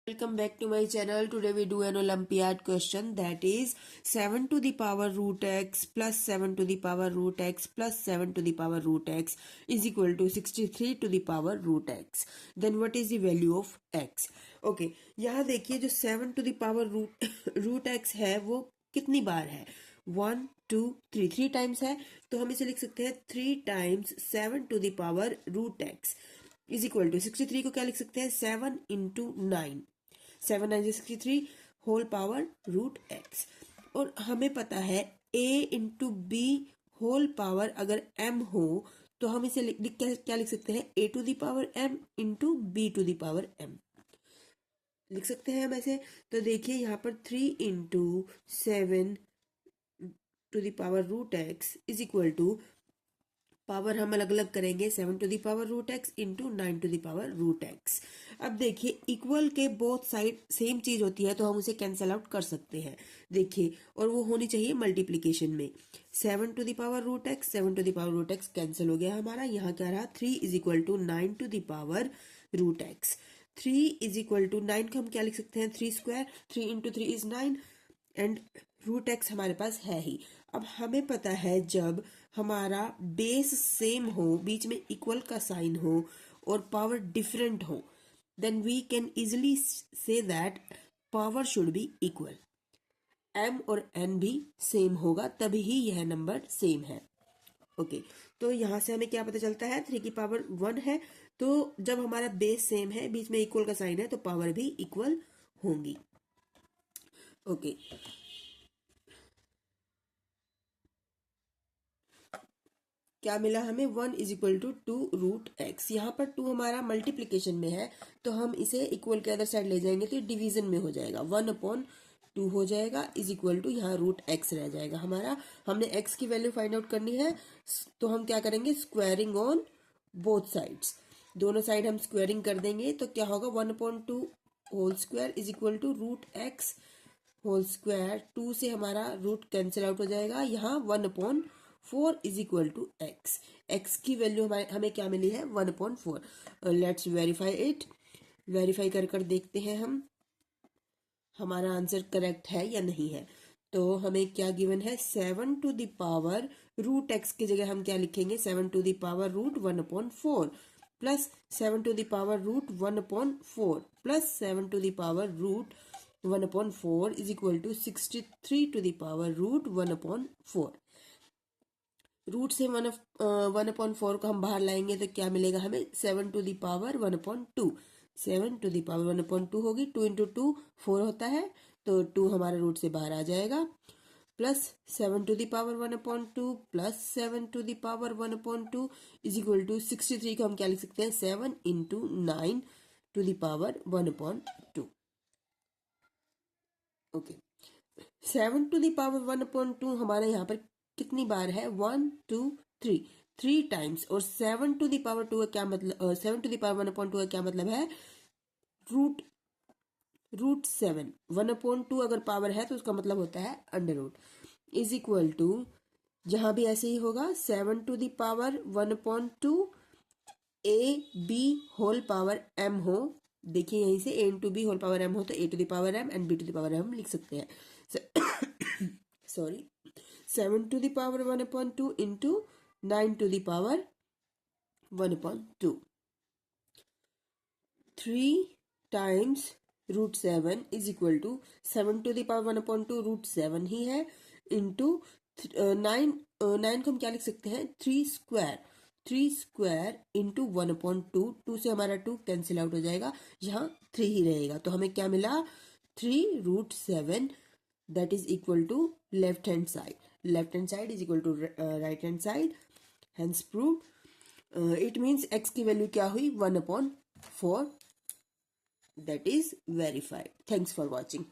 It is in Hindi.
Welcome back to my channel. Today we do an Olympiad question, that is 7 to the power root x plus 7 to the power root x plus 7 to the power root x is equal to 63 to the power root x. Then what is the value of x? Okay, यहाँ देखिए जो 7 to the power root x है वो कितनी बार है? 1 2 3 3 टाइम्स है, तो हम इसे लिख सकते हैं 3 times 7 to the power root x is equal to 63 को क्या लिख सकते हैं? 7 into 9, 7 9 63 whole power root x. और हमें पता है a into b whole power अगर m हो तो हम इसे क्या लिख सकते हैं? a to the power m into b to the power m लिख सकते हैं हम ऐसे। तो देखिए यहाँ पर 3 into 7 to the power root x is equal to, power हम अलग अलग करेंगे, 7 to the power root x into 9 to the power root x. अब देखिए इक्वल के बोथ साइड सेम चीज होती है तो हम उसे कैंसिल आउट कर सकते हैं। देखिए, और वो होनी चाहिए मल्टीप्लीकेशन में। 7 to the power root x 7 to the power root x cancel हो गया हमारा। यहाँ क्या रहा? 3 is equal to 9 to the power root x. 3 is equal to 9 को हम क्या लिख सकते हैं? 3 square, 3 into 3 is 9 and root x हमारे पास है ही। अब हमें पता है जब हमारा बेस सेम हो, बीच में इक्वल का साइन हो और पावर डिफरेंट हो, then we can easily say that power should be equal. m और n भी सेम होगा तभी ही यह नंबर सेम है। ओके, तो यहां से हमें क्या पता चलता है? 3 की पावर 1 है, तो जब हमारा बेस सेम है, बीच में इक्वल का साइन है, तो पावर भी इक्वल होंगी। ओके, क्या मिला हमें? 1 is equal to 2 root x. यहाँ पर 2 हमारा मल्टीप्लीकेशन में है तो हम इसे इक्वल के अदर साइड ले जाएंगे तो डिवीजन में हो जाएगा, 1/2 हो जाएगा इज इक्वल टू यहाँ रूट एक्स रह जाएगा हमारा। हमने एक्स की वैल्यू फाइंड आउट करनी है तो हम क्या करेंगे? स्क्वायरिंग ऑन बोथ साइड्स, दोनों साइड हम स्क्वायरिंग कर देंगे तो क्या होगा? 1/2 whole square is equal to root x whole square. 2 से हमारा रूट कैंसिल आउट हो जाएगा, यहाँ 1/4 is equal to x. X की वैल्यू हमें क्या मिली है? 1/4। Let's verify it. वेरीफाई कर देखते हैं हम हमारा आंसर करेक्ट है या नहीं है। तो हमें क्या गिवन है? 7 to the power root x की जगह हम क्या लिखेंगे? 7 to the power root 1/4 plus 7 to the power root 1/4 plus 7 to the power root 1/4 is equal to 63 to the power root 1/4। Root से 1/4 को हम बाहर लाएंगे तो क्या मिलेगा हमें? 7 to the power 1/2। 7 to the power 1/2 होगी, 2 इंटू 2 4 होता है, तो 2 हमारे रूट से बाहर आ जाएगा, plus 7 to the power 1/2 plus 7 to the power 1/2 is equal to 63 को हम क्या लिख सकते हैं? 7 into 9 to the power 1/2। Okay, 7 to the power 1/2 हमारे यहाँ पर कितनी बार है? 1 2 3 3 टाइम्स। और 7 टू द पावर 2 का क्या मतलब? 7 टू द पावर 1/2 का क्या मतलब है? रूट 7। 1/2 अगर पावर है तो उसका मतलब होता है under root is equal to, जहां भी ऐसे ही होगा, 7 to the power 1/2 a b whole power m हो। देखिए यहीं से a into b whole power m हो तो a to the power m and b to the power m लिख सकते हैं। Sorry, 7 to the power 1/2 into 9 to the power 1/2। 3 times root 7 is equal to 7 to the power 1/2 root 7 ही है इंटू 9 9 को हम क्या लिख सकते हैं? 3 स्क्वायर, 3 स्क्वायर इंटू 1/2। 2 से हमारा 2 कैंसिल आउट हो जाएगा, यहाँ 3 ही रहेगा, तो हमें क्या मिला? 3 root 7 that is equal to left hand side. Left hand side is equal to right hand side, hence prove. It means x की वैल्यू क्या हुई? 1/4। That is verified. Thanks for watching.